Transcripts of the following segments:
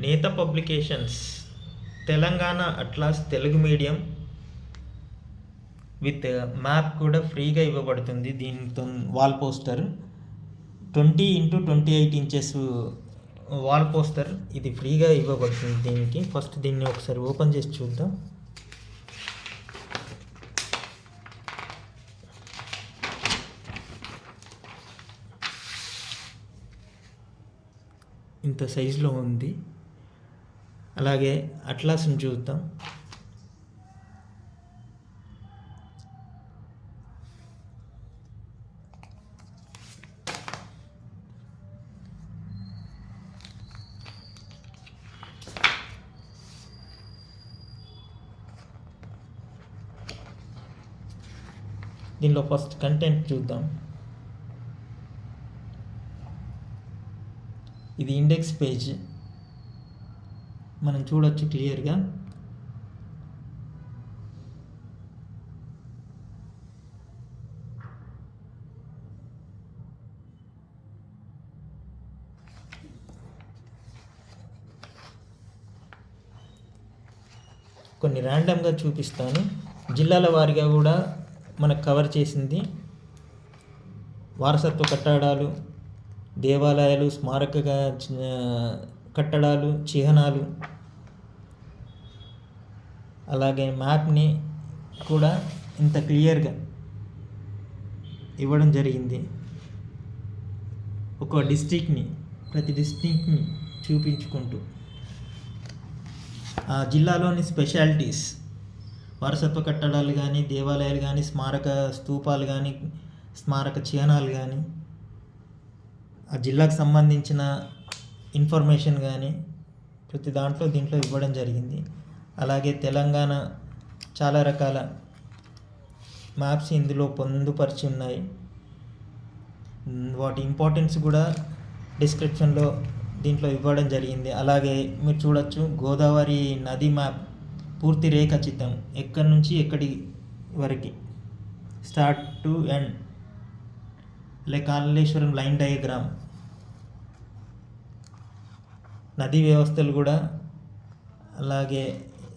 నేత publications Telangana atlas Telugu medium with map కూడా ఫ్రీగా ఇవ్వబడుతుంది. దీంతో wall poster 20x28 inches wall poster ఇది ఫ్రీగా ఇవ్వబడుతుంది. దీనికి ఫస్ట్ దీన్ని ఒకసారి ఓపెన్ చేసి చూద్దాం. ఇంత సైజులో ఉంది. అలాగే అట్లాస్ని చూద్దాం. దీనిలో ఫస్ట్ కంటెంట్ చూద్దాం. ఇది ఇండెక్స్ పేజ్ మనం చూడొచ్చు క్లియర్గా. కొన్ని ర్యాండమ్గా చూపిస్తాను. జిల్లాల వారీగా కూడా మనకు కవర్ చేసింది. వారసత్వ కట్టడాలు, దేవాలయాలు, స్మారక కట్టడాలు, చిహ్నాలు, అలాగే మ్యాప్ని కూడా ఇంత క్లియర్గా ఇవ్వడం జరిగింది. ఒక డిస్ట్రిక్ట్ని, ప్రతి డిస్ట్రిక్ట్ని చూపించుకుంటూ ఆ జిల్లాలోని స్పెషాలిటీస్, వారసత్వ కట్టడాలు కానీ, దేవాలయాలు కానీ, స్మారక స్తూపాలు కానీ, స్మారక చిహ్నాలు కానీ, ఆ జిల్లాకు సంబంధించిన ఇన్ఫర్మేషన్ కానీ ప్రతి దీంట్లో ఇవ్వడం జరిగింది. అలాగే తెలంగాణ చాలా రకాల మ్యాప్స్ ఇందులో పొందుపరిచి ఉన్నాయి. వాటి ఇంపార్టెన్స్ కూడా డిస్క్రిప్షన్లో దీంట్లో ఇవ్వడం జరిగింది. అలాగే మీరు చూడొచ్చు గోదావరి నది మ్యాప్ పూర్తి రేఖాచిత్రం, ఎక్కడి నుంచి ఎక్కడి వరకు, start to end, like Kaleshwaram line diagram, నదీ వ్యవస్థలు కూడా, అలాగే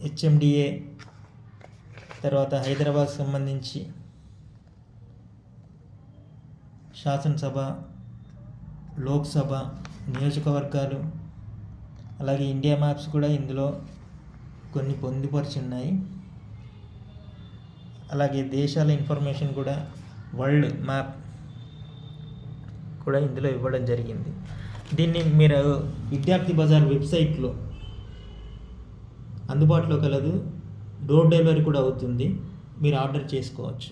హెచ్ఎండిఏ, తర్వాత హైదరాబాద్ సంబంధించి శాసనసభ, లోక్సభ, నియోజకవర్గాలు, అలాగే ఇండియా మ్యాప్స్ కూడా ఇందులో కొన్ని పొందుపరిచి ఉన్నాయి. అలాగే దేశాల ఇన్ఫర్మేషన్ కూడా, వరల్డ్ మ్యాప్ కూడా ఇందులో ఇవ్వడం జరిగింది. దీన్ని మీరు విద్యార్థి బజార్ వెబ్సైట్లో అందుబాటులో కలదు. డోర్ డెలివరీ కూడా అవుతుంది. మీరు ఆర్డర్ చేసుకోవచ్చు.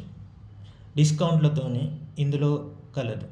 డిస్కౌంట్లతోనే ఇందులో కలదు.